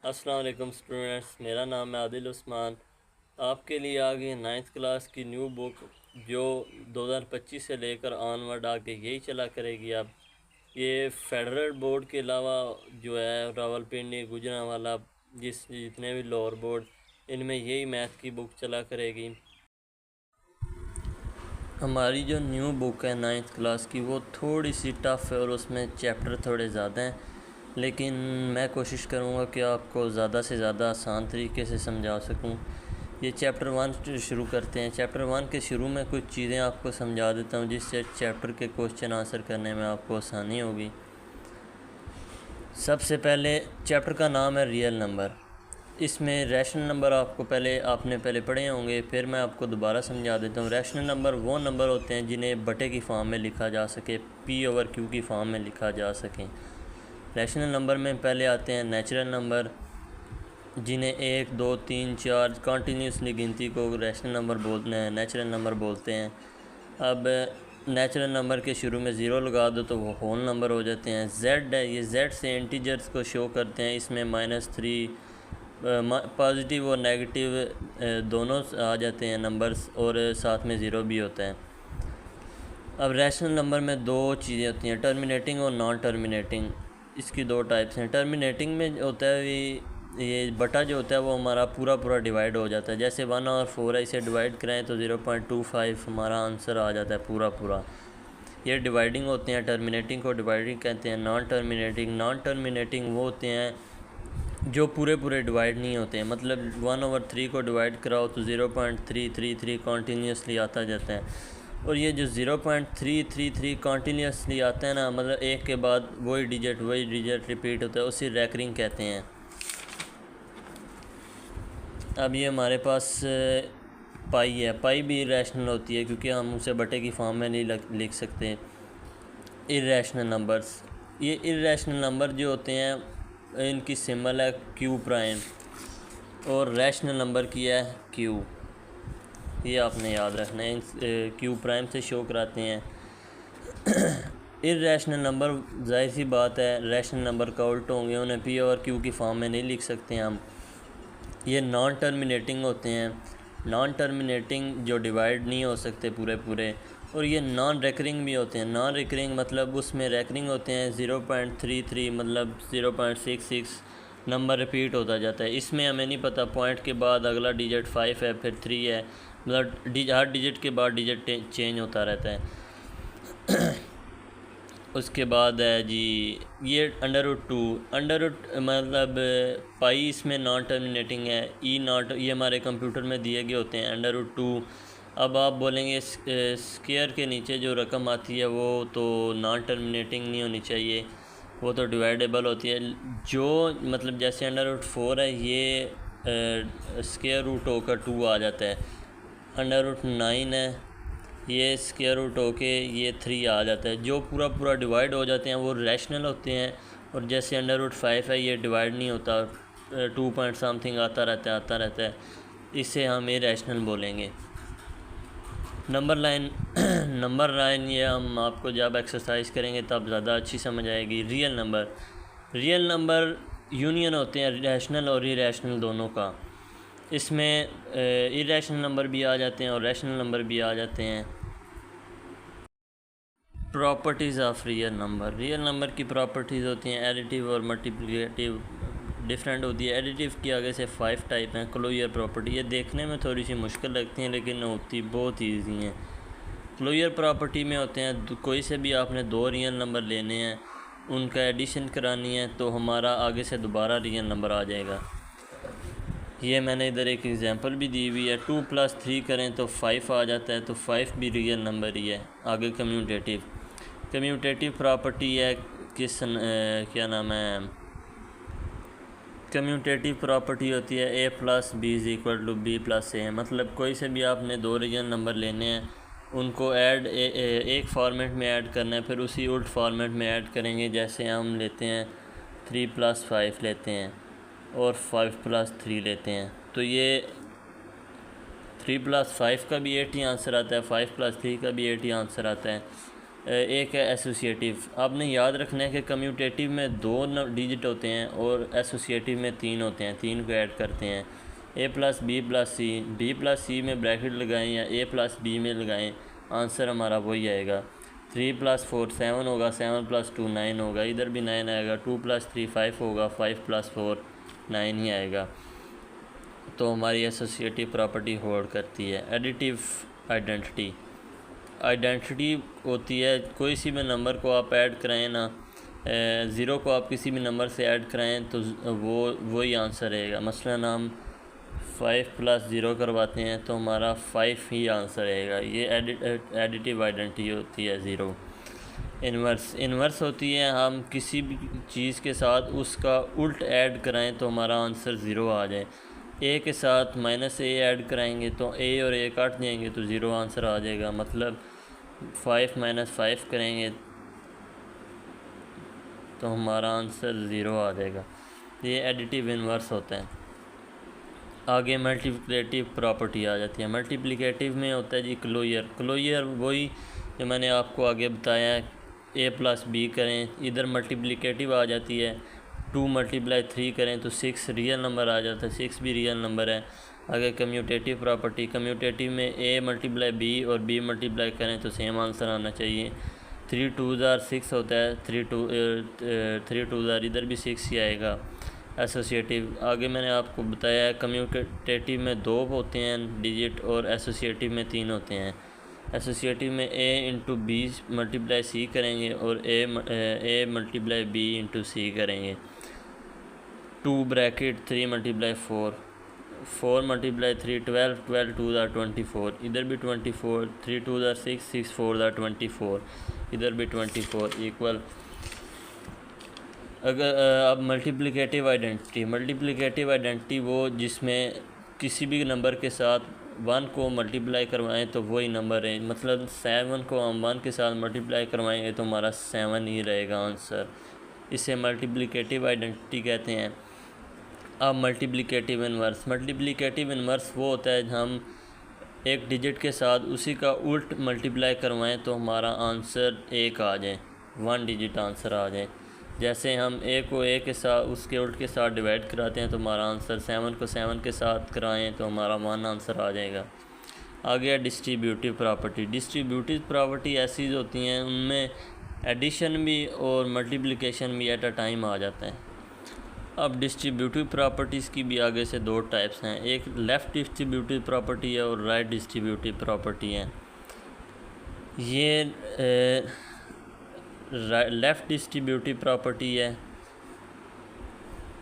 अस्सलाम वालेकुम स्टूडेंट्स, मेरा नाम है आदिल उस्मान। आपके लिए आ गई 9th क्लास की न्यू बुक जो 2025 से लेकर ऑनवर्ड आके यही चला करेगी। अब ये फेडरल बोर्ड के अलावा जो है रावलपिंडी, गुजरांवाला, जितने भी लोअर बोर्ड इनमें यही मैथ की बुक चला करेगी। हमारी जो न्यू बुक है 9th क्लास की वो थोड़ी सी टफ़ है और उसमें चैप्टर थोड़े ज़्यादा हैं, लेकिन मैं कोशिश करूँगा कि आपको ज़्यादा से ज़्यादा आसान तरीके से समझा सकूँ। ये चैप्टर 1 शुरू करते हैं। चैप्टर 1 के शुरू में कुछ चीज़ें आपको समझा देता हूँ जिससे चैप्टर के क्वेश्चन आंसर करने में आपको आसानी होगी। सबसे पहले चैप्टर का नाम है रियल नंबर। इसमें रैशनल नंबर आपने पहले पढ़े होंगे, फिर मैं आपको दोबारा समझा देता हूँ। रैशनल नंबर वो नंबर होते हैं जिन्हें बटे की फॉर्म में लिखा जा सके, P/Q की फॉर्म में लिखा जा सके। रैशनल नंबर में पहले आते हैं नेचुरल नंबर, जिन्हें 1, 2, 3, 4 कंटिन्यूसली गिनती को नेचुरल नंबर बोलते हैं। अब नेचुरल नंबर के शुरू में ज़ीरो लगा दो तो वो होल नंबर हो जाते हैं। Z है, ये Z से इंटीजर्स को शो करते हैं। इसमें -3 पॉजिटिव और नेगेटिव दोनों आ जाते हैं नंबर्स, और साथ में ज़ीरो भी होता है। अब रैशनल नंबर में दो चीज़ें होती हैं, टर्मिनेटिंग और नॉन टर्मिनेटिंग। इसकी दो टाइप्स हैं। टर्मिनेटिंग में होता है ये बटा जो होता है वो हमारा पूरा डिवाइड हो जाता है। जैसे 1 और 4 है, इसे डिवाइड कराएं तो 0.25 हमारा आंसर आ जाता है पूरा। ये डिवाइडिंग होते हैं। टर्मिनेटिंग को डिवाइडिंग कहते हैं। नॉन टर्मिनेटिंग वो होते हैं जो पूरे डिवाइड नहीं होते हैं। मतलब 1/3 को डिवाइड कराओ तो 0.333 कॉन्टीन्यूसली आता जाता है। और ये जो 0.333 कॉन्टीन्यूसली आता है ना, मतलब एक के बाद वही डिजिट रिपीट होता है, उसे रैकरिंग कहते हैं। अब ये हमारे पास पाई है। पाई भी इरेशनल होती है क्योंकि हम उसे बटे की फॉर्म में नहीं लिख सकते। इरेशनल नंबर्स, ये इरेशनल नंबर जो होते हैं इनकी सिंबल है Q', और रैशनल नंबर की है Q। ये आपने याद रखना है, Q' से शो कराते हैं। इरेशनल नंबर जाहिर सी बात है रैशनल नंबर का उल्ट होंगे, उन्हें P/Q की फॉर्म में नहीं लिख सकते हम। ये नॉन टर्मिनेटिंग होते हैं। नॉन टर्मिनेटिंग जो डिवाइड नहीं हो सकते पूरे, और ये नॉन रेकरिंग भी होते हैं। नॉन रेकरिंग मतलब उसमें रेकरिंग होते हैं। 0.33 मतलब 0.66 नंबर रिपीट होता जाता है। इसमें हमें नहीं पता पॉइंट के बाद अगला डिजिट 5 है, फिर 3 है, मतलब हर डिजिट के बाद डिजिट चेंज होता रहता है। उसके बाद है जी ये √2 मतलब पाई इसमें नॉन टर्मिनेटिंग है। ये हमारे कंप्यूटर में दिए गए होते हैं √2। अब आप बोलेंगे स्क्वायर के नीचे जो रकम आती है वो तो नॉन टर्मिनेटिंग नहीं होनी चाहिए, वो तो डिवाइडेबल होती है। जो मतलब जैसे √4 है, ये स्क्वायर रूट होकर 2 आ जाता है। √9 है, ये स्क्वायर रूट होके ये 3 आ जाता है। जो पूरा डिवाइड हो जाते हैं वो रैशनल होते हैं। और जैसे √5 है, ये डिवाइड नहीं होता, 2 पॉइंट समथिंग आता रहता है। इसे हम इरेशनल बोलेंगे। नंबर लाइन ये हम आपको जब एक्सरसाइज करेंगे तब ज़्यादा अच्छी समझ आएगी। रियल नंबर यूनियन होते हैं रैशनल और इरेशनल दोनों का। इसमें इरेशनल नंबर भी आ जाते हैं और रैशनल नंबर भी आ जाते हैं। प्रॉपर्टीज़ ऑफ रियल नंबर की प्रॉपर्टीज़ होती हैं एडिटिव और मल्टीप्लिकेटिव डिफरेंट होती है। एडिटिव की आगे से 5 टाइप हैं। क्लोजर प्रॉपर्टी, ये देखने में थोड़ी सी मुश्किल लगती हैं लेकिन होती बहुत ईजी हैं। क्लोजर प्रॉपर्टी में होते हैं कोई से भी आपने 2 रियल नंबर लेने हैं, उनका एडिशन करानी है तो हमारा आगे से दोबारा रियल नंबर आ जाएगा। ये मैंने इधर एक एग्जांपल भी दी हुई है। 2 + 3 करें तो 5 आ जाता है, तो 5 भी रियल नंबर ही है। आगे कम्यूटेटिव प्रॉपर्टी है क्या नाम है, कम्यूटेटिव प्रॉपर्टी होती है A + B = B + A। मतलब कोई से भी आपने 2 रियल नंबर लेने हैं, उनको एक फॉर्मेट में ऐड करना है, फिर उसी उल्ट फॉर्मेट में ऐड करेंगे। जैसे हम लेते हैं 3 + 5 लेते हैं और 5 + 3 लेते हैं, तो ये 3 + 5 का भी 8 ही आंसर आता है, 5 + 3 का भी 8 ही आंसर आता है। एक है एसोसिएटिव। आपने याद रखना है कि कम्यूटेटिव में 2 डिजिट होते हैं और एसोसिएटिव में 3 होते हैं, 3 को ऐड करते हैं। a plus b plus c, b plus c में ब्रैकेट लगाएं या a प्लस बी में लगाएं, आंसर हमारा वही आएगा। 3 प्लस 4 7 होगा, 7 प्लस 2 9 होगा, इधर भी 9 आएगा। 2 प्लस 3 5 होगा, 5 प्लस 4 9 ही आएगा। तो हमारी एसोसिएटिव प्रॉपर्टी होल्ड करती है। एडिटिव आइडेंटिटी होती है कोई सी भी नंबर को आप ऐड कराएं ना, 0 को आप किसी भी नंबर से ऐड कराएं तो वही आंसर रहेगा। मसलन हम 5 प्लस 0 करवाते हैं तो हमारा 5 ही आंसर रहेगा। ये एडिटिव आइडेंटिटी होती है। 0 इन्वर्स होती है हम किसी भी चीज़ के साथ उसका उल्ट ऐड कराएं तो हमारा आंसर 0 आ जाए। ए के साथ माइनस ए ऐड कराएंगे तो ए और ए काट देंगे तो 0 आंसर आ जाएगा। मतलब 5 माइनस 5 करेंगे तो हमारा आंसर 0 आ जाएगा। ये एडिटिव इन्वर्स होता है। आगे मल्टीप्लिकेटिव प्रॉपर्टी आ जाती है। मल्टीप्लिकेटिव में होता है जी क्लोजर वही जो मैंने आपको आगे बताया है। a प्लस बी करें, इधर मल्टीप्लिकेटिव आ जाती है। 2 मल्टीप्लाई 3 करें तो 6 रियल नंबर आ जाता है, 6 भी रियल नंबर है। आगे कम्यूटेटिव प्रॉपर्टी, कम्यूटेटिव में a मल्टीप्लाई b और b मल्टीप्लाई करें तो सेम आंसर आना चाहिए। 3 2 6 होता है, 3 2 इधर भी 6 ही आएगा। एसोसिएटिव आगे मैंने आपको बताया है। कम्यूटेटिव में 2 होते हैं डिजिट और एसोसिएटिव में 3 होते हैं। एसोसिएटिव में a into B multiply C करेंगे और a मल्टीप्लाई बी इंटू सी करेंगे। 2 ब्रैकेट 3 मल्टीप्लाई 4 मल्टीप्लाई 3 12 12 2 24, इधर भी 24, 3 2 6 6 4 24, इधर भी 24 इक्वल। अगर अब मल्टीप्लिकेटिव आइडेंटिटी वो जिसमें किसी भी नंबर के साथ 1 को मल्टीप्लाई करवाएं तो वही नंबर है। मतलब 7 को हम 1 के साथ मल्टीप्लाई करवाएंगे तो हमारा 7 ही रहेगा आंसर। इसे मल्टीप्लिकेटिव आइडेंटिटी कहते हैं। अब मल्टीप्लिकेटिव इन्वर्स वो होता है हम एक डिजिट के साथ उसी का उल्ट मल्टीप्लाई करवाएं तो हमारा आंसर 1 आ जाए, 1 डिजिट आंसर आ जाए। जैसे हम a को a के साथ उसके उल्ट के साथ डिवाइड कराते हैं तो हमारा आंसर 7 को 7 के साथ कराएं तो हमारा 1 आंसर आ जाएगा। आगे डिस्ट्रीब्यूटिव प्रॉपर्टी ऐसी होती हैं उनमें एडिशन भी और मल्टीप्लिकेशन भी एट अ टाइम आ जाता है। अब डिस्ट्रीब्यूटिव प्रॉपर्टीज़ की भी आगे से 2 टाइप्स हैं। एक लेफ़्ट डिस्ट्रीब्यूटिव प्रॉपर्टी है और राइट डिस्ट्रीब्यूटिव प्रॉपर्टी है। ये लेफ़्ट डिस्ट्रीब्यूटिव प्रॉपर्टी है,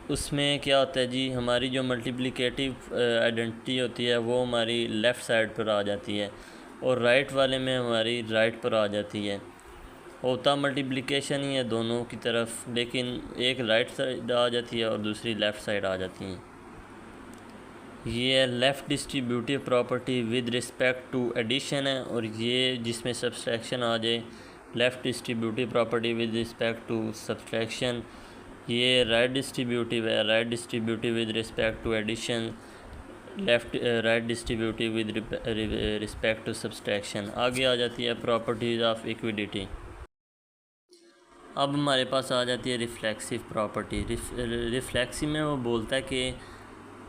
उसमें क्या होता है जी, हमारी जो मल्टीप्लिकेटिव आइडेंटिटी होती है वो हमारी लेफ़्ट साइड पर आ जाती है और राइट वाले में हमारी राइट पर आ जाती है। होता मल्टीप्लिकेशन ही है दोनों की तरफ, लेकिन एक राइट साइड आ जाती है और दूसरी लेफ़्ट साइड आ जाती है। ये left distributive property with respect to addition है और ये जिसमें सब्सट्रैक्शन आ जाए left distributive property with respect to subtraction. ये राइट डिस्ट्रीब्यूटिव है, right distributive with respect to addition, right distributive with respect to subtraction. आगे आ जाती है प्रॉपर्टीज़ ऑफ इक्विडिटी। अब हमारे पास आ जाती है रिफ्लेक्सिव प्रॉपर्टी। रिफ्लेक्सिव में वो बोलता है कि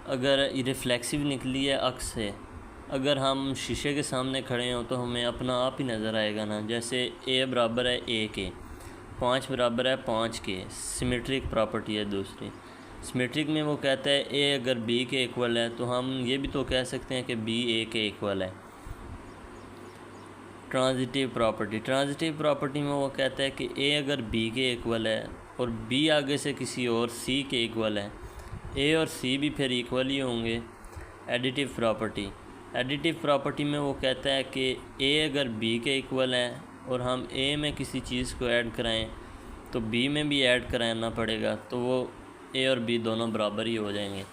अगर रिफ्लेक्सिव निकली है अक्स से, अगर हम शीशे के सामने खड़े हों तो हमें अपना आप ही नज़र आएगा ना। जैसे a बराबर है a के, 5 बराबर है 5 के। सिमेट्रिक प्रॉपर्टी है दूसरी। सिमेट्रिक में वो कहता है a अगर b के इक्वल है तो हम ये भी तो कह सकते हैं कि b a के इक्वल है। ट्रांजिटिव प्रॉपर्टी में वो कहता है कि a अगर b के इक्वल है और b आगे से किसी और c के इक्वल है, a और c भी फिर इक्वल ही होंगे। एडिटिव प्रॉपर्टी में वो कहता है कि a अगर b के इक्वल है और हम a में किसी चीज़ को ऐड कराएं तो b में भी ऐड कराना पड़ेगा, तो वो a और b दोनों बराबर ही हो जाएंगे।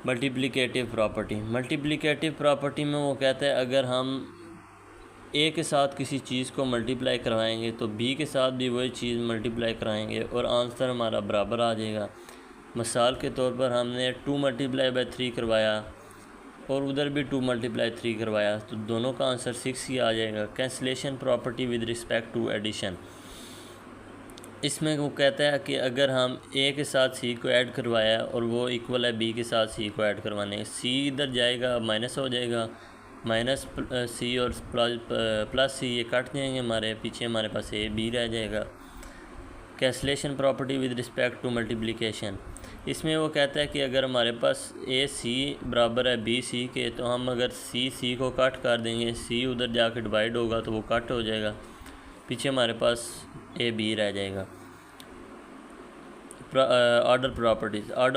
मल्टीप्लिकेटिव प्रॉपर्टी में वो कहता है अगर हम a के साथ किसी चीज़ को मल्टीप्लाई करवाएंगे तो b के साथ भी वही चीज़ मल्टीप्लाई कराएंगे और आंसर हमारा बराबर आ जाएगा। मिसाल के तौर पर हमने 2 × 3 करवाया और उधर भी 2 × 3 करवाया, तो दोनों का आंसर 6 ही आ जाएगा। Cancellation property with respect to addition, इसमें वो कहता है कि अगर हम ए के साथ सी को ऐड करवाया और वो इक्वल है बी के साथ सी को ऐड करवाने, सी इधर जाएगा माइनस हो जाएगा, माइनस सी और प्लस सी ये कट जाएंगे हमारे, पीछे हमारे पास ए बी रह जाएगा। Cancellation property with respect to multiplication, इसमें वो कहता है कि अगर हमारे पास ए सी बराबर है बी सी के, तो हम अगर सी को कट कर देंगे, सी उधर जाके डिवाइड होगा तो वो कट हो जाएगा, पीछे हमारे पास ए बी रह जाएगा। ऑर्डर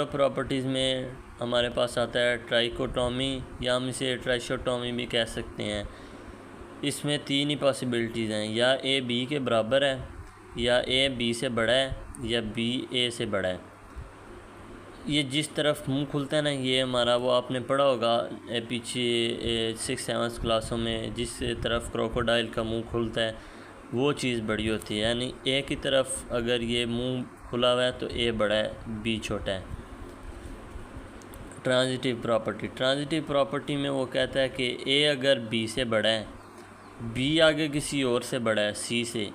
प्रॉपर्टीज़ में हमारे पास आता है ट्राइकोटॉमी, या हम इसे ट्राइशोटॉमी भी कह सकते हैं। इसमें 3 ही पॉसिबिलिटीज़ हैं, या ए बी के बराबर है, या ए बी से बड़ा है, या बी ए से बड़ा है। ये जिस तरफ मुंह खुलता है ना, ये हमारा वो आपने पढ़ा होगा पीछे 6-7 क्लासों में, जिस तरफ क्रोकोडाइल का मुंह खुलता है वो चीज़ बड़ी होती है, यानी ए की तरफ अगर ये मुंह खुला हुआ है तो ए बड़ा है, बी छोटा है। ट्रांजिटिव प्रॉपर्टी में वो कहता है कि ए अगर बी से बड़ा है, बी आगे किसी और से बड़ा है सी से,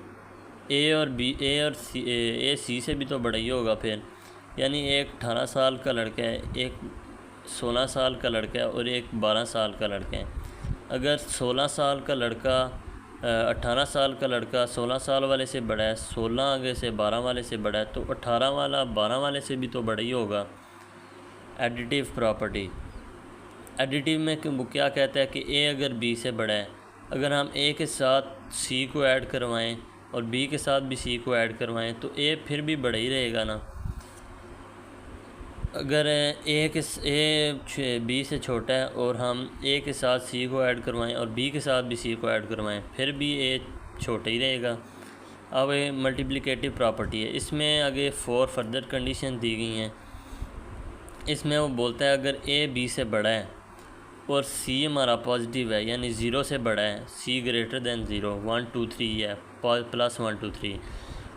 ए सी से भी तो बड़ा ही होगा फिर, यानी एक 18 साल का लड़का है, एक 16 साल का लड़का है और एक 12 साल का लड़का है। अगर 16 साल का लड़का 18 साल का लड़का 16 साल वाले से बड़ा है, 16 आगे से 12 वाले से बड़ा है, तो 18 वाला 12 वाले से भी तो बड़ा ही होगा। एडिटिव प्रॉपर्टी, एडिटिव में वो क्या कहता है कि ए अगर बी से बड़ा है, अगर हम ए के साथ सी को ऐड करवाएं और बी के साथ भी सी को ऐड करवाएं तो ए फिर भी बड़ा ही रहेगा ना। अगर ए बी से छोटा है और हम ए के साथ सी को ऐड करवाएं और बी के साथ भी सी को ऐड करवाएं, फिर भी ए छोटा ही रहेगा। अब ये मल्टीप्लिकेटिव प्रॉपर्टी है, इसमें आगे 4 फर्दर कंडीशन दी गई हैं। इसमें वो बोलता है अगर ए बी से बड़ा है और सी हमारा पॉजिटिव है, यानी 0 से बड़ा है, सी ग्रेटर दैन 0, 1 2 3 है, प्लस 1 2 3,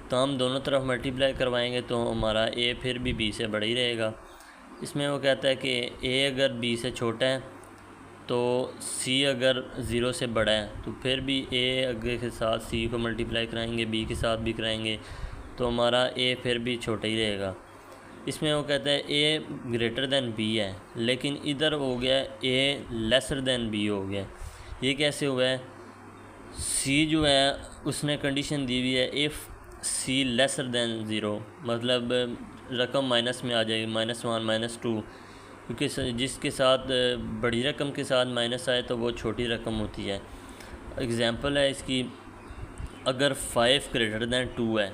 तो हम दोनों तरफ मल्टीप्लाई करवाएंगे तो हमारा ए फिर भी बी से बड़ा ही रहेगा। इसमें वो कहता है कि ए अगर बी से छोटा है तो सी अगर 0 से बड़ा है, तो फिर भी ए आगे के साथ सी को मल्टीप्लाई कराएंगे, बी के साथ भी कराएंगे, तो हमारा ए फिर भी छोटा ही रहेगा। इसमें वो कहता है ए ग्रेटर दैन बी है, लेकिन इधर हो गया ए लेसर दैन बी हो गया। ये कैसे हुआ है? सी जो है उसने कंडीशन दी हुई है इफ़ सी लेसर दैन 0, मतलब रकम माइनस में आ जाएगी, -1 -2, क्योंकि जिसके साथ बड़ी रकम के साथ माइनस आए तो वो छोटी रकम होती है। एग्ज़ाम्पल है इसकी, अगर 5 ग्रेटर दैन 2 है,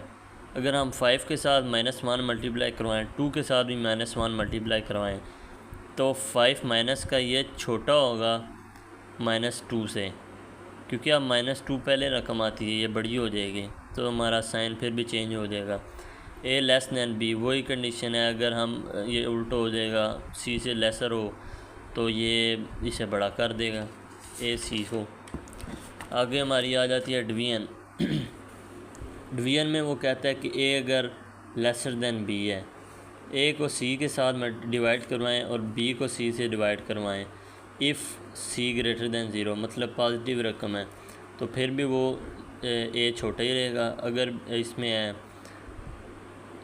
अगर हम 5 के साथ -1 मल्टीप्लाई करवाएं, 2 के साथ भी -1 मल्टीप्लाई करवाएं, तो 5 माइनस का ये छोटा होगा -2 से, क्योंकि अब -2 पहले रकम आती है, ये बड़ी हो जाएगी, तो हमारा साइन फिर भी चेंज हो जाएगा। ए लेस दैन बी वही कंडीशन है, अगर हम ये उल्टा हो जाएगा, सी से लेसर हो तो ये इसे बड़ा कर देगा ए सी को। आगे हमारी आ जाती है डिवीजन। डिवीजन में वो कहता है कि ए अगर लेसर दैन बी है, ए को सी के साथ डिवाइड करवाएं और बी को सी से डिवाइड करवाएं, इफ़ सी ग्रेटर दैन 0, मतलब पॉजिटिव रकम है, तो फिर भी वो ए छोटा ही रहेगा। अगर इसमें है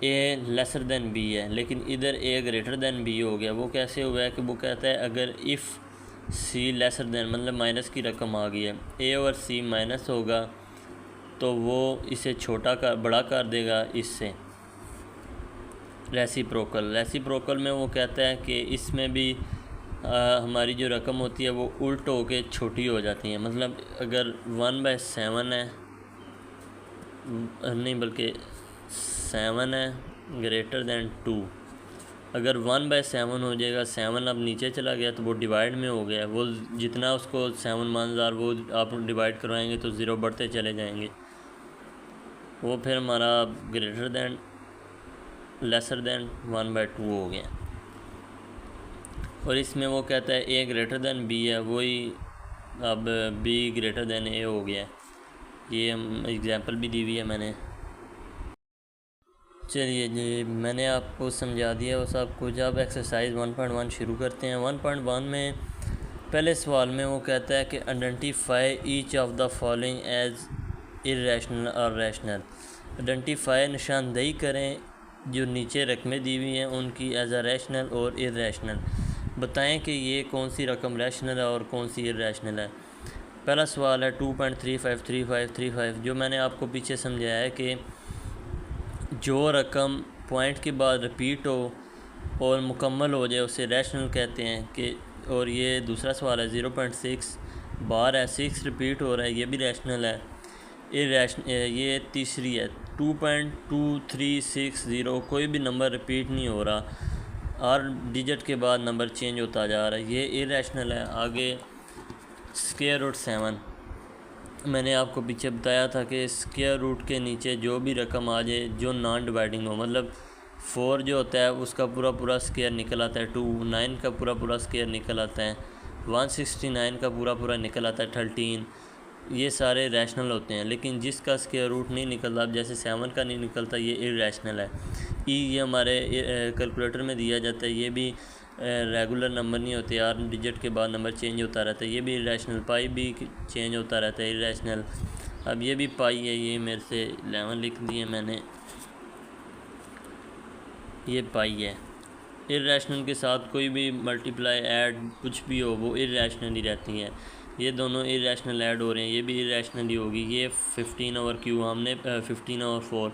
ए लेसर दैन बी है, लेकिन इधर ए ग्रेटर दैन बी हो गया, वो कैसे हुआ है कि वो कहता है अगर इफ़ सी लेसर दैन, मतलब माइनस की रकम आ गई है, ए और सी माइनस होगा तो वो इसे बड़ा कर देगा इससे। रेसिप्रोकल में वो कहता है कि इसमें भी हमारी जो रकम होती है वो उल्ट होके छोटी हो जाती है, मतलब अगर 1/7 है, नहीं बल्कि 7 है ग्रेटर दैन 2, अगर 1/7 हो जाएगा, 7 अब नीचे चला गया तो वो डिवाइड में हो गया, वो जितना उसको 7 1000 वो आप डिवाइड करवाएंगे तो 0 बढ़ते चले जाएंगे, वो फिर हमारा ग्रेटर दैन लेसर दैन 1/2 हो गया। और इसमें वो कहता है ए ग्रेटर दैन बी है, वही अब बी ग्रेटर दैन ए हो गया। ये एग्जांपल भी दी हुई है मैंने। चलिए जी, मैंने आपको समझा दिया वो सब कुछ। अब एक्सरसाइज 1.1 शुरू करते हैं। 1.1 में पहले सवाल में वो कहता है कि identify each of the following as irrational और रैशनल। आइडेंटिफाई निशानदेही करें जो नीचे रकमें दी हुई हैं उनकी एज अ रैशनल और इर्रेशनल। बताएं कि ये कौन सी रकम रैशनल है और कौन सी इर्रेशनल है। पहला सवाल है 2.353535, जो मैंने आपको पीछे समझाया है कि जो रकम पॉइंट के बाद रिपीट हो और मुकम्मल हो जाए उसे रैशनल कहते हैं कि। और ये दूसरा सवाल है 0.6 बार है, 6 रिपीट हो रहा है, ये भी रैशनल है। ये तीसरी है 2.2360, कोई भी नंबर रिपीट नहीं हो रहा, हर डिजिट के बाद नंबर चेंज होता जा रहा है, ये इरेशनल है। आगे स्क्वायर रूट 7, मैंने आपको पीछे बताया था कि स्क्वायर रूट के नीचे जो भी रकम आ जाए जो नॉन डिवाइडिंग हो, मतलब 4 जो होता है उसका पूरा पूरा स्क्वायर निकल आता है 2, 9 का पूरा पूरा स्क्वायर निकल आता है 169 का पूरा पूरा निकल आता है 13, ये सारे रैशनल होते हैं। लेकिन जिसका स्क्वायर रूट नहीं निकलता, अब जैसे 7 का नहीं निकलता, ये इरेशनल है। ये हमारे कैलकुलेटर में दिया जाता है, ये भी रेगुलर नंबर नहीं होते, यार डिजिट के बाद नंबर चेंज होता रहता है, ये भी इरेशनल। पाई भी चेंज होता रहता है, इरेशनल। अब ये भी पाई है, ये मेरे से 11 लिख दिए मैंने, ये पाई है। इरेशनल के साथ कोई भी मल्टीप्लाई ऐड कुछ भी हो वो इरेशनल ही रहती हैं। ये दोनों इरेशनल ऐड हो रहे हैं, ये भी इरेशनल ही होगी। ये 15/q हमने 15/4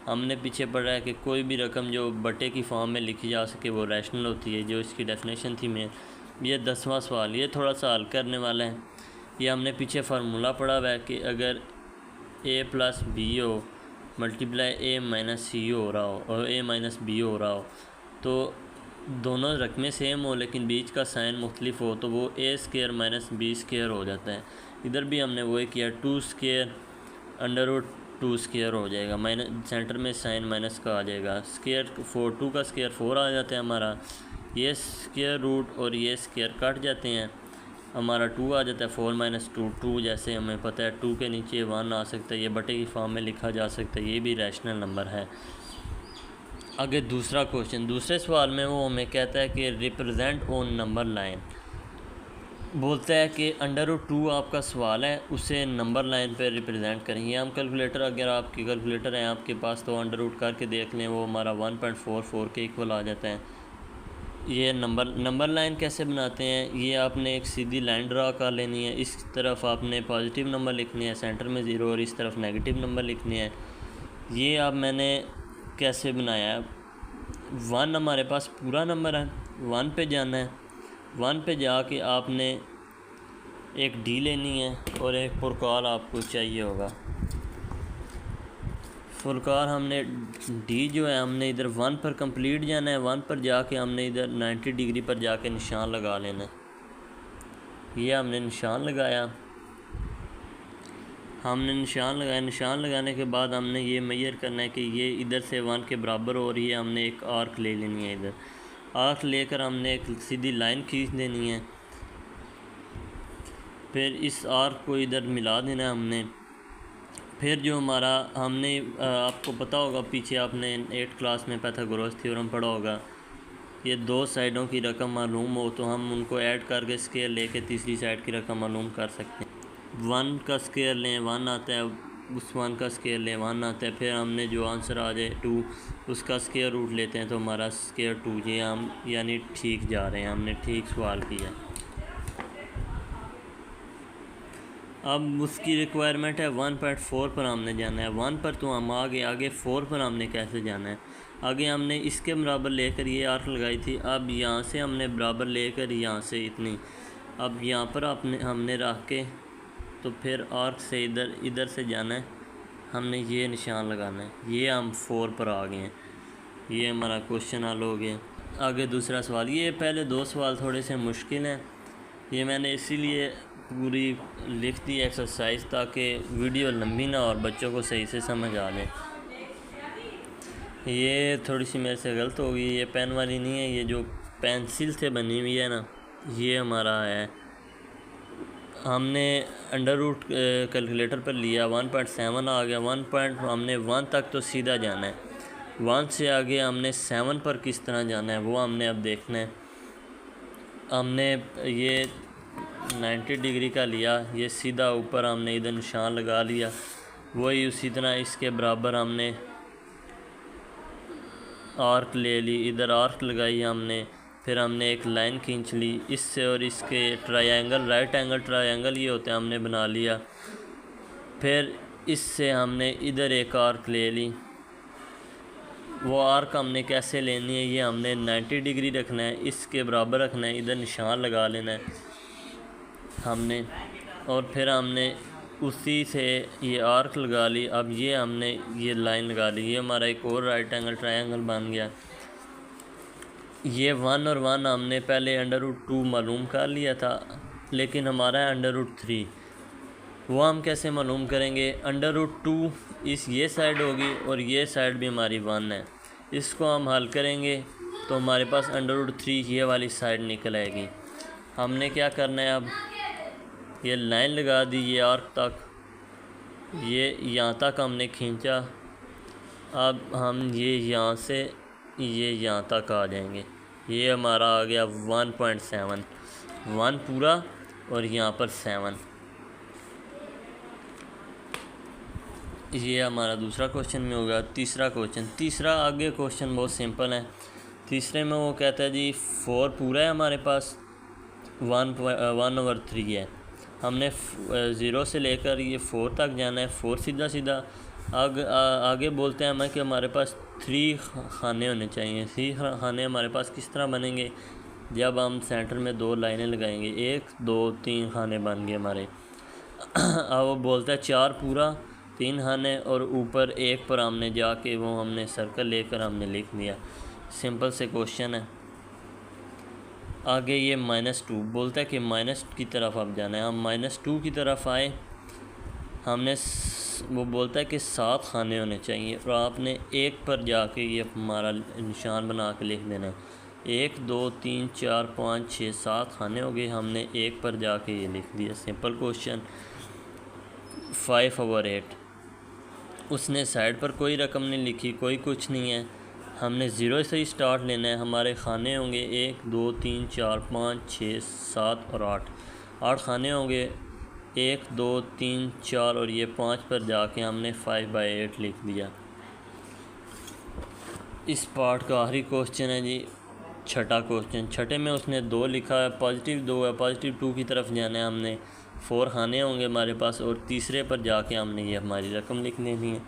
हमने पीछे पढ़ा है कि कोई भी रकम जो बटे की फॉर्म में लिखी जा सके वो रैशनल होती है, जो इसकी डेफिनेशन थी। मैं ये 10वां सवाल, ये थोड़ा सा हल करने वाला है। ये हमने पीछे फार्मूला पढ़ा हुआ है कि अगर a+b हो मल्टीप्लाई a-c हो रहा हो और a-b हो रहा हो, तो दोनों रकमें सेम हो लेकिन बीच का साइन मुख्तलिफ हो, तो वो a² - b² हो जाता है। इधर भी हमने वही किया, 2² √2² हो जाएगा, माइनस सेंटर में साइन माइनस का आ जाएगा। स्क्वायर 4, 2 का स्क्वायर 4 आ जाता है हमारा, ये स्क्वायर रूट और ये स्क्वायर कट जाते हैं, हमारा 2 आ जाता है। 4 - 2 2, जैसे हमें पता है 2 के नीचे 1 आ सकता है, ये बटे की फॉर्म में लिखा जा सकता है, ये भी रैशनल नंबर है। आगे दूसरा क्वेश्चन, दूसरे सवाल में वो हमें कहता है कि रिप्रेजेंट ऑन नंबर लाइन। बोलता है कि √2 आपका सवाल है, उसे नंबर लाइन पे रिप्रेजेंट करेंगे। हम कैलकुलेटर, अगर आपकी कैलकुलेटर है आपके पास तो √2 करके देख लें, वो हमारा 1.44 के इक्वल आ जाता है। ये नंबर लाइन कैसे बनाते हैं, ये आपने एक सीधी लाइन ड्रा कर लेनी है, इस तरफ आपने पॉजिटिव नंबर लिखने हैं सेंटर में 0 और इस तरफ नेगेटिव नंबर लिखने हैं। ये अब मैंने कैसे बनाया है, 1 हमारे पास पूरा नंबर है, 1 पे जाना है, 1 पे जाके आपने एक डी लेनी है और एक पुरकार आपको चाहिए होगा। पुरकार हमने डी जो है हमने इधर 1 पर कंप्लीट जाना है, 1 पर जाके हमने इधर 90 डिग्री पर जाके निशान लगा लेना है। ये हमने निशान लगाया, निशान लगाने के बाद हमने ये मेजर करना है कि ये इधर से 1 के बराबर हो रही है। हमने एक आर्क ले लेनी है, इधर आर्क लेकर हमने एक सीधी लाइन खींच देनी है, फिर इस आर्क को इधर मिला देना है हमने। फिर जो हमारा हमने आपको पता होगा, पीछे आपने 8th क्लास में पाइथागोरस थ्योरम पढ़ा होगा, ये 2 साइडों की रकम मालूम हो तो हम उनको ऐड करके स्केयर लेके तीसरी साइड की रकम मालूम कर सकते हैं। 1 का स्केयर लें 1 आता है, उस 1 का स्केयर लें 1 आता है, फिर हमने जो आंसर आ जाए 2 उसका स्केयर रूट लेते हैं तो हमारा स्केयर 2। ये हम यानी ठीक जा रहे हैं, हमने ठीक सवाल किया। अब उसकी रिक्वायरमेंट है 1.4 पर हमने जाना है, 1 पर तो हम आगे 4 पर हमने कैसे जाना है। आगे हमने इसके बराबर लेकर ये आर्क लगाई थी, अब यहाँ से हमने बराबर लेकर यहाँ से इतनी, अब यहाँ पर हमने रख के तो फिर आर्क से इधर से जाना है, हमने ये निशान लगाना है। ये हम 4 पर आ गए हैं, ये हमारा क्वेश्चन हल हो गया। आगे दूसरा सवाल, ये पहले 2 सवाल थोड़े से मुश्किल हैं, ये मैंने इसीलिए पूरी लिख दी एक्सरसाइज ताकि वीडियो लंबी ना और बच्चों को सही से समझ आ जाए। ये थोड़ी सी मेरे से गलत हो गई, ये पेन वाली नहीं है, ये जो पेंसिल से बनी हुई है ना, ये हमारा है। हमने √ कैलकुलेटर पर लिया, 1.7 आ गया, हमने 1 तक तो सीधा जाना है, 1 से आगे हमने 7 पर किस तरह जाना है वो हमने अब देखना है। हमने ये 90 डिग्री का लिया, ये सीधा ऊपर हमने इधर निशान लगा लिया। वही उसी तरह इसके बराबर हमने आर्क ले ली, इधर आर्क लगाई हमने, फिर हमने एक लाइन खींच ली इससे और इसके ट्रायंगल, राइट एंगल ट्रायंगल ये होते हैं, हमने बना लिया। फिर इससे हमने इधर एक आर्क ले ली। वो आर्क हमने कैसे लेनी है, ये हमने 90 डिग्री रखना है, इसके बराबर रखना है, इधर निशान लगा लेना है हमने, और फिर हमने उसी से ये आर्क लगा ली। अब ये हमने ये लाइन लगा ली, ये हमारा एक और राइट एंगल ट्रायंगल बन गया। ये 1 और 1 हमने पहले √2 मालूम कर लिया था, लेकिन हमारा है √3। वो हम कैसे मालूम करेंगे, √2 इस ये साइड होगी और ये साइड भी हमारी 1 है। इसको हम हल करेंगे तो हमारे पास √3 ये वाली साइड निकल आएगी। हमने क्या करना है, अब ये लाइन लगा दी ये आर्क तक, ये यहाँ तक हमने खींचा। अब हम ये यहाँ से ये यहाँ तक आ जाएंगे। ये हमारा आ गया 1.7, 1 पूरा और यहाँ पर 7। ये हमारा दूसरा क्वेश्चन में होगा। तीसरा आगे क्वेश्चन बहुत सिंपल है। तीसरे में वो कहता है जी 4 पूरा है हमारे पास, 1/3 है। हमने 0 से लेकर ये 4 तक जाना है। 4 सीधा आगे बोलते हैं हमें कि हमारे पास 3 खाने होने चाहिए। 3 खाने हमारे पास किस तरह बनेंगे, जब हम सेंटर में 2 लाइनें लगाएंगे, 1 2 3 खाने बन गए हमारे। अब वो बोलता है 4 पूरा, 3 खाने, और ऊपर 1 पर हमने जाके वो हमने सर्कल लेकर हमने लिख दिया। सिंपल से क्वेश्चन है। आगे ये -2 बोलता है कि माइनस की तरफ अब जाना है। हम -2 की तरफ आए, हमने वो बोलता है कि 7 खाने होने चाहिए, और आपने 1 पर जाके ये हमारा निशान बना के लिख देना है। 1 2 3 4 5 6 7 खाने हो गए, हमने 1 पर जाके ये लिख दिया। Simple question. 5/8। उसने साइड पर कोई रकम नहीं लिखी, कोई कुछ नहीं है। हमने 0 से ही स्टार्ट लेना है। हमारे खाने होंगे 1 2 3 4 5 6 7 और 8 खाने होंगे। 1 2 3 4 और ये 5 पर जाके हमने 5/8 लिख दिया। इस पार्ट का आखिरी क्वेश्चन है जी छठा क्वेश्चन। छठे में उसने 2 लिखा है, +2 है, +2 की तरफ जाना है हमने। 4 खाने होंगे हमारे पास, और तीसरे पर जाके हमने ये हमारी रकम लिख लेनी है।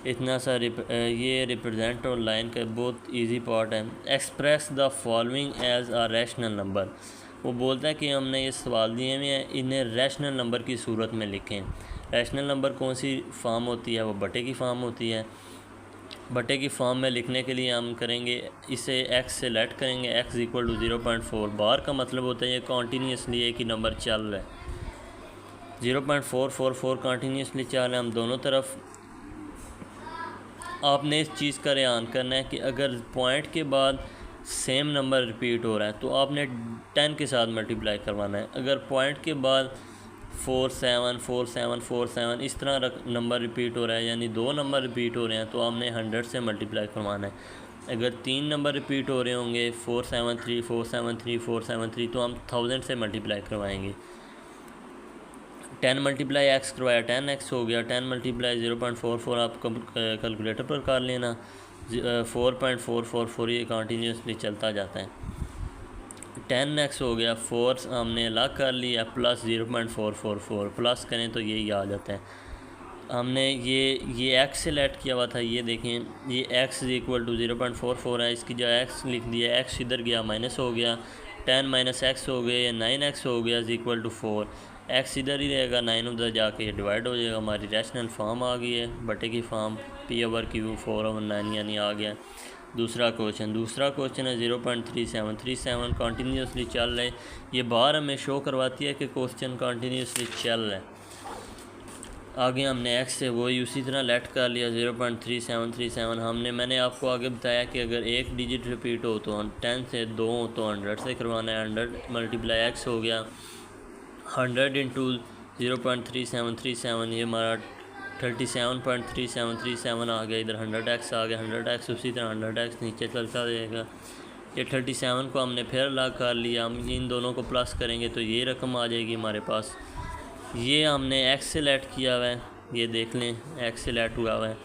इतना सा ये रिप्रेजेंट और लाइन का बहुत इजी पार्ट है। Express the following as a rational number. वो बोलता है कि हमने ये सवाल दिए हुए हैं, इन्हें रैशनल नंबर की सूरत में लिखें। रैशनल नंबर कौन सी फॉर्म होती है, वो बटे की फॉर्म होती है। बटे की फॉर्म में लिखने के लिए हम करेंगे, इसे x से लेट करेंगे, x = 0.4। बार का मतलब होता है ये कॉन्टीन्यूसली एक ही नंबर चल रहा है। 0.444 कॉन्टीन्यूसली चल रहा है। हम दोनों तरफ आपने इस चीज़ का ध्यान करना है कि अगर पॉइंट के बाद सेम नंबर रिपीट हो रहा है तो आपने 10 के साथ मल्टीप्लाई करवाना है। अगर पॉइंट के बाद 4 7 4 7 4 7 इस तरह नंबर रिपीट हो रहा है, यानी 2 नंबर रिपीट हो रहे हैं, तो आपने 100 से मल्टीप्लाई करवाना है। अगर 3 नंबर रिपीट हो रहे होंगे 4 7 3 4 7 3 4 7 3, तो हम 1000 से मल्टीप्लाई करवाएंगे। 10 × x करवाया 10x हो गया। 10 × 0.44 आप कैलकुलेटर पर कर लेना। 4.444 ये कंटिन्यूसली चलता जाता है। 10x हो गया, 4 हमने अलग कर लिया, प्लस 0.444 प्लस करें तो यही आ जाता है। हमने ये x से लेट किया हुआ था, ये देखें, ये x = 0.44 है। इसकी जो x लिख दिया, x इधर गया माइनस हो गया, 10 - x हो गया, या 9x हो गया = 4। x इधर ही रहेगा, 9 उधर जाके डिवाइड हो जाएगा। हमारी रैशनल फॉर्म आ गई है, बटे की फॉर्म P/Q 4/9 यानी आ गया। दूसरा क्वेश्चन है 0.3737 कंटिन्यूसली चल रहा है। ये बार हमें शो करवाती है कि क्वेश्चन कंटिन्यूसली चल रहा है। आगे हमने x से वही उसी तरह लेट कर लिया 0.3737। मैंने आपको आगे बताया कि अगर एक डिजिट रिपीट हो तो 10 से 2 हो तो 100 से करवाना है। 100 × x हो गया, 100 × 0.3737, ये हमारा 37.3737 आ गया। इधर 100x आ गया, 100x उसी तरह 100x नीचे चलता जाएगा। ये 37 को हमने फिर अलग कर लिया, हम इन दोनों को प्लस करेंगे तो ये रकम आ जाएगी हमारे पास। ये हमने एक्स से लेट किया हुआ है, ये देख लें एक्स से लेट हुआ हुआ है,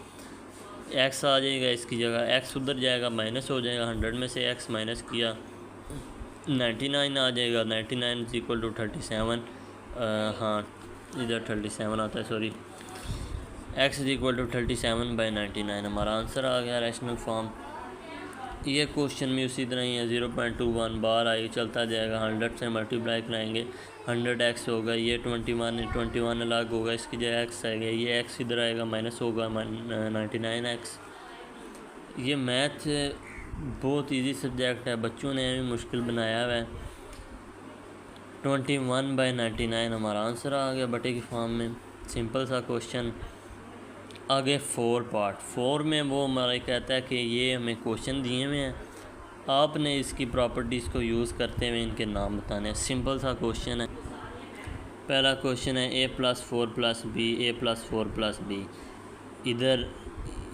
एक्स आ जाएगा इसकी जगह, एक्स उधर जाएगा माइनस हो जाएगा, 100 में से एक्स माइनस किया 99 आ जाएगा, 99 इज इक्वल टू 37। हाँ इधर 37 आता है, sorry, X is equal to 37/99 हमारा आंसर आ गया रैशनल फॉर्म। ये क्वेश्चन में उसी तरह ही है, 0.21 बार आई चलता जाएगा, 100 से मल्टीप्लाई कराएंगे 100x होगा, ये 21 अलग होगा, इसकी जगह x आएगा, ये x इधर आएगा माइनस होगा 99x। ये मैथ बहुत इजी सब्जेक्ट है, बच्चों ने भी मुश्किल बनाया हुआ है। 21/99 हमारा आंसर आ गया बटे की फॉर्म में, सिंपल सा क्वेश्चन। आगे 4 में वो हमारा कहता है कि ये हमें क्वेश्चन दिए हुए हैं, आपने इसकी प्रॉपर्टीज़ को यूज़ करते हुए इनके नाम बताने हैं। सिंपल सा क्वेश्चन है। पहला क्वेश्चन है a+4+b a+4+b। इधर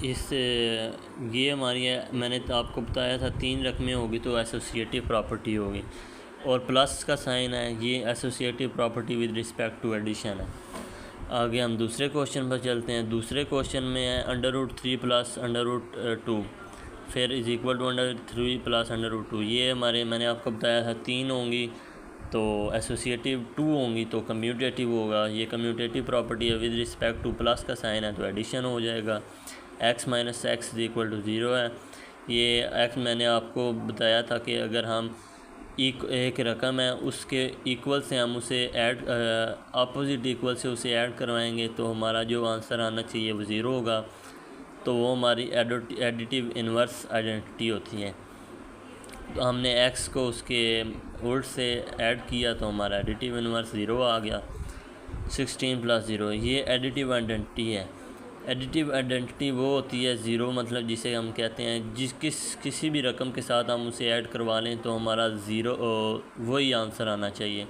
इस ये हमारी है, मैंने तो आपको बताया था 3 रकमें होगी तो एसोसिएटिव प्रॉपर्टी होगी, और प्लस का साइन है, ये associative property with respect to addition है। आगे हम दूसरे क्वेश्चन पर चलते हैं। दूसरे क्वेश्चन में है √3 + √2 फिर इज़ इक्वल टू √3 + √2। ये हमारे, मैंने आपको बताया था 3 होंगी तो एसोसिएटिव 2 होंगी तो कम्यूटेटिव होगा। ये कम्यूटेटिव प्रॉपर्टी है, विद रिस्पेक्ट टू प्लस का साइन है तो एडिशन हो जाएगा। x - x is equal to 0 है। ये x मैंने आपको बताया था कि अगर हम एक रकम है उसके इक्वल से हम उसे ऐड अपोजिट इक्वल से उसे ऐड करवाएंगे तो हमारा जो आंसर आना चाहिए वो 0 होगा, तो वो हमारी एडिटिव इन्वर्स आइडेंटिटी होती है। तो हमने x को उसके उल्ट से ऐड किया तो हमारा एडिटिव इन्वर्स 0 आ गया। 16 + 0 ये एडिटिव आइडेंटिटी है। एडिटिव आइडेंटिटी वो होती है 0 मतलब जिसे हम कहते हैं किसी भी रकम के साथ हम उसे ऐड करवा लें तो हमारा 0 वही आंसर आना चाहिए।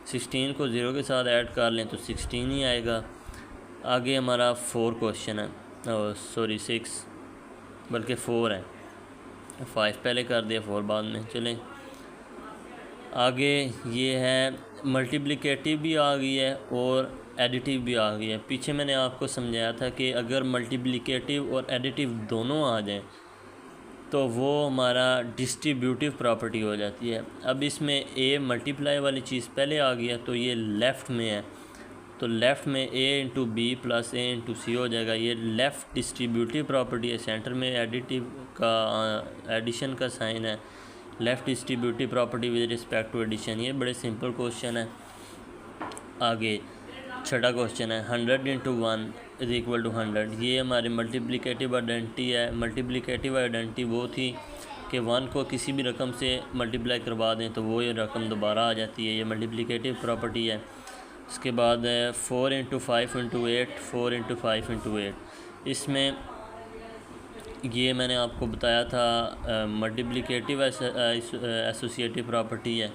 16 को 0 के साथ ऐड कर लें तो 16 ही आएगा। आगे हमारा 4 क्वेश्चन है, सॉरी 6 बल्कि 4 है, 5 पहले कर दिया 4 बाद में। चलें आगे, ये है मल्टीप्लिकेटिव भी आ गई है और एडिटिव भी आ गई है। पीछे मैंने आपको समझाया था कि अगर मल्टीप्लिकेटिव और एडिटिव दोनों आ जाएं तो वो हमारा डिस्ट्रीब्यूटिव प्रॉपर्टी हो जाती है। अब इसमें a मल्टीप्लाई वाली चीज़ पहले आ गया तो ये लेफ़्ट में है, तो लेफ़्ट में a × b + a × c हो जाएगा। ये लेफ़्ट डिस्ट्रीब्यूटिव प्रॉपर्टी है, सेंटर में एडिटिव का एडिशन का साइन है, left distributive property with respect to addition. ये बड़े सिंपल क्वेश्चन है। आगे छठा क्वेश्चन है 100 × 1 इज इक्वल टू 100। ये हमारी मल्टीप्लिकेटिव आइडेंटिटी है। मल्टीप्लिकेटिव आइडेंटिटी वो थी कि 1 को किसी भी रकम से मल्टीप्लाई करवा दें तो वो ये रकम दोबारा आ जाती है, ये मल्टीप्लिकेटिव प्रॉपर्टी है। उसके बाद 4 × 5 × 8 4 × 5 × 8। इसमें ये मैंने आपको बताया था मल्टीप्लिकेटिव एसोसिएटिव प्रॉपर्टी है।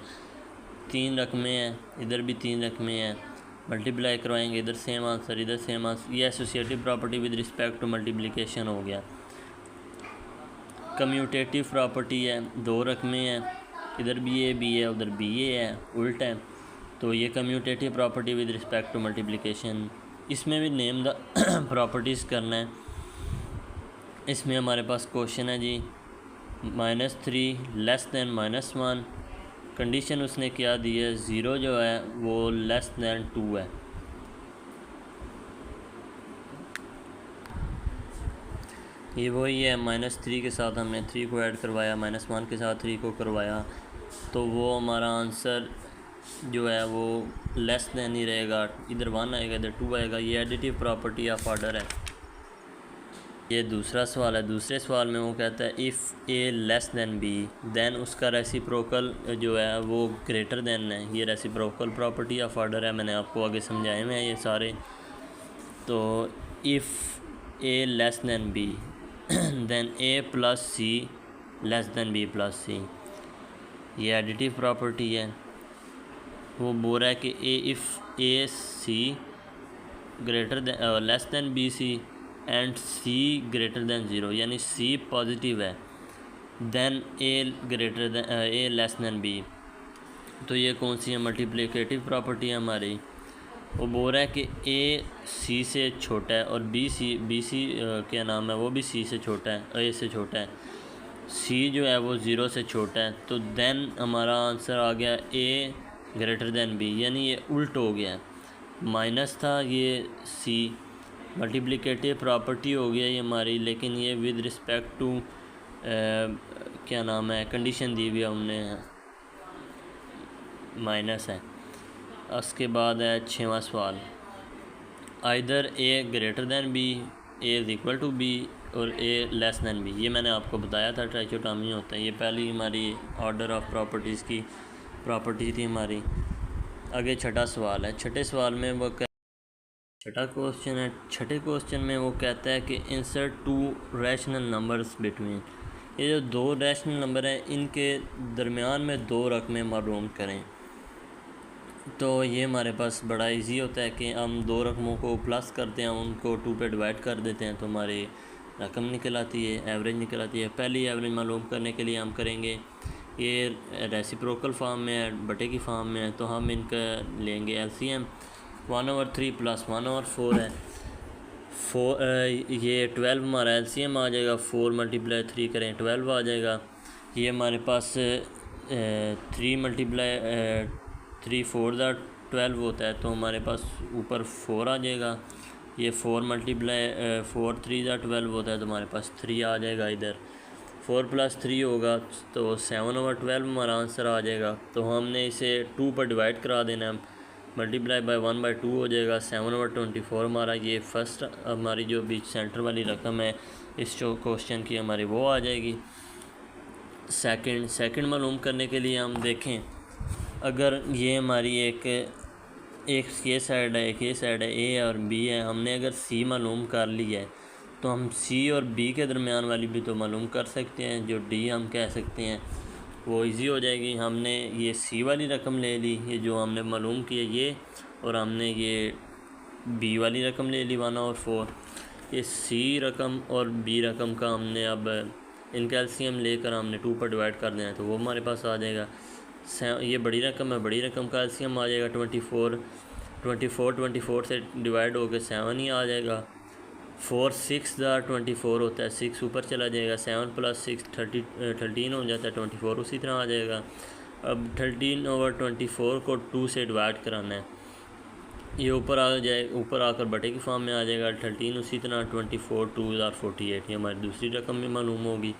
3 रकमें हैं, इधर भी 3 रकमें हैं, मल्टीप्लाई करवाएंगे, इधर सेम आंसर इधर सेम आंसर। ये associative property with respect to multiplication हो गया। कम्यूटेटिव प्रॉपर्टी है, 2 रकमें हैं, इधर भी ए बी है उधर बी ए है, उल्टा है, तो ये commutative property with respect to multiplication. इसमें भी नेम द प्रॉपर्टीज़ करना है। इसमें हमारे पास क्वेश्चन है जी -3 < -1। कंडीशन उसने क्या दी है, 0 जो है वो <2 है। ये वही है, -3 के साथ हमने 3 को ऐड करवाया, -1 के साथ 3 को करवाया, तो वो हमारा आंसर जो है वो लेस देन ही रहेगा। इधर 1 आएगा इधर 2 आएगा। ये एडिटिव प्रॉपर्टी ऑफ ऑर्डर है। ये दूसरा सवाल है। दूसरे सवाल में वो कहता है if A less than B then उसका रेसिप्रोकल जो है वो ग्रेटर दैन है। ये रेसिप्रोकल प्रॉपर्टी ऑफ ऑर्डर है, मैंने आपको आगे समझाए हुए हैं ये सारे। तो if A less than B then a + c less than b + c। ये एडिटिव प्रॉपर्टी है। वो बोल रहा है कि if A C greater than less than B C and c greater than 0, यानी c पॉजिटिव है then A greater than A less than B. तो ये कौन सी है, मल्टीप्लिकेटिव प्रॉपर्टी है हमारी। वो बोल रहा है कि ए सी से छोटा है और बी सी क्या नाम है, वो भी सी से छोटा है, ए से छोटा है। सी जो है वो ज़ीरो से छोटा है। तो देन हमारा आंसर आ गया ए ग्रेटर दैन बी, यानी ये उल्ट हो गया है। माइनस था ये सी, मल्टीप्लिकेटिव प्रॉपर्टी हो गया ये हमारी, लेकिन ये विद रिस्पेक्ट टू क्या नाम है, कंडीशन दी हुई है हमने, माइनस है। उसके बाद है 6वां सवाल, either A greater than B, A is equal to B और ए लेस दैन बी। ये मैंने आपको बताया था ट्राइकोटॉमी होता है। ये पहली हमारी ऑर्डर ऑफ प्रॉपर्टीज़ की प्रॉपर्टी थी हमारी। आगे छठा सवाल है। छठे सवाल में वो छठा क्वेश्चन है। छठे क्वेश्चन में वो कहता है कि insert to rational numbers between. ये जो दो रैशनल नंबर हैं इनके दरमियान में दो रकमें मालूम करें। तो ये हमारे पास बड़ा इजी होता है कि हम दो रकमों को प्लस करते हैं, उनको 2 पे डिवाइड कर देते हैं तो हमारी रकम निकल आती है, एवरेज निकल आती है। पहली एवरेज मालूम करने के लिए हम करेंगे, ये रेसिप्रोकल फॉर्म में है, बटे की फॉर्म में है, तो हम इनका लेंगे एलसीएम। 1/3 प्लस 1/4 है। ये 12 हमारा एलसीएम आ जाएगा। 4 × 3 करें 12 आ जाएगा। ये हमारे पास 3 × 3 4 12 होता है, तो हमारे पास ऊपर 4 आ जाएगा। ये 4 × 4 3 12 होता है, तो हमारे पास 3 आ जाएगा इधर। 4 + 3 होगा तो 7/12 हमारा आंसर आ जाएगा। तो हमने इसे 2 पर डिवाइड करा देना है, मल्टीप्लाई बाय 1/2 हो जाएगा। 7/24 हमारा ये फर्स्ट हमारी जो बीच सेंटर वाली रकम है इस जो क्वेश्चन की हमारी वो आ जाएगी। सेकंड मालूम करने के लिए हम देखें, अगर ये हमारी एक ये साइड है, एक ये साइड है, ए और बी है, हमने अगर सी मालूम कर लिया है तो हम सी और बी के दरमियान वाली भी तो मालूम कर सकते हैं। जो डी हम कह सकते हैं वो इजी हो जाएगी। हमने ये सी वाली रकम ले ली, ये जो हमने मालूम की है ये, और हमने ये बी वाली रकम ले ली 1/4। ये सी रकम और बी रकम का हमने अब इनका एलसीएम लेकर हमने 2 पर डिवाइड कर देना है, तो वो हमारे पास आ जाएगा। ये बड़ी रकम है, बड़ी रकम का एलसीएम आ जाएगा 24 से डिवाइड होकर 7 ही आ जाएगा। 4 6 24 होता है, 6 ऊपर चला जाएगा। 7 + 6 13 हो जाता है, 24 उसी तरह आ जाएगा। अब 13/24 को 2 से डिवाइड कराना है, ये ऊपर आ जाए, ऊपर आकर बटे की फॉर्म में आ जाएगा। 13 उसी तरह 24 2 48, ये हमारी दूसरी रकम भी मालूम होगी।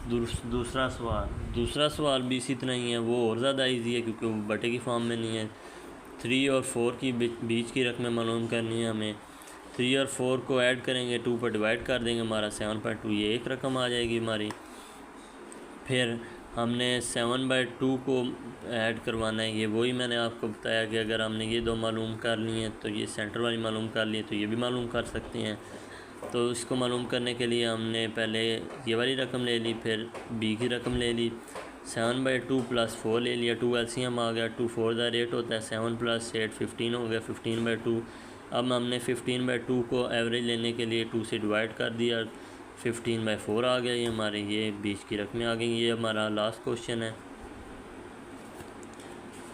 दूसरा सवाल भी इसी तरह ही है, वो और ज़्यादा इजी है क्योंकि वो बटे की फॉर्म में नहीं है। 3 और 4 की बीच की रकमें मालूम करनी है हमें। 3 और 4 को ऐड करेंगे, 2 पर डिवाइड कर देंगे, हमारा 7/2 ये एक रकम आ जाएगी हमारी। फिर हमने 7/2 को ऐड करवाना है, ये वही मैंने आपको बताया कि अगर हमने ये दो मालूम कर ली हैं तो ये सेंटर वाली मालूम कर ली है, तो ये भी मालूम कर सकते हैं। तो इसको मालूम करने के लिए हमने पहले ये वाली रकम ले ली, फिर बी की रकम ले ली। 7/2 + 4 ले लिया, 2 एलसीएम आ गया। 2 4 8 होता है, 7 + 8 15 हो गया, 15/2। अब हमने 15/2 को एवरेज लेने के लिए 2 से डिवाइड कर दिया, 15/4 आ गया। ये हमारे ये बीच की रकमें आ गई। ये हमारा लास्ट क्वेश्चन है।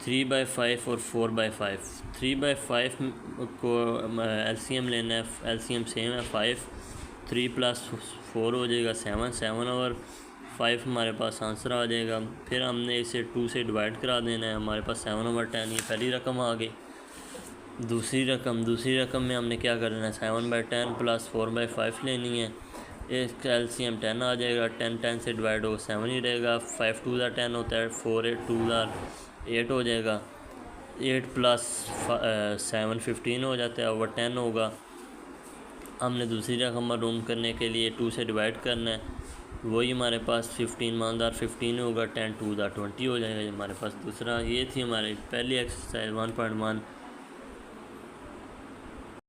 3/5 और 4/5। 3/5 को एलसीएम लेना है, एलसीएम सेम है 5। 3 + 4 हो जाएगा 7, 7/5 हमारे पास आंसर आ जाएगा। फिर हमने इसे 2 से डिवाइड करा देना है, हमारे पास 7/10, ये पहली रकम आ गई। दूसरी रकम में हमने क्या करना है, 7/10 + 4/5 लेनी है। इसका एलसीएम 10 आ जाएगा। 10 से डिवाइड हो 7 ही रहेगा। 5 2 10 होता है, 4 8 2 8 हो जाएगा। 8 + 7 15 हो जाता है, ओवर 10 होगा। हमने दूसरी रकम मालूम करने के लिए 2 से डिवाइड करना है, वही हमारे पास 15 मानदार 15 होगा। 10 2 20 हो जाएगा हमारे पास दूसरा। ये थी हमारी पहली एक्सरसाइज 1.1।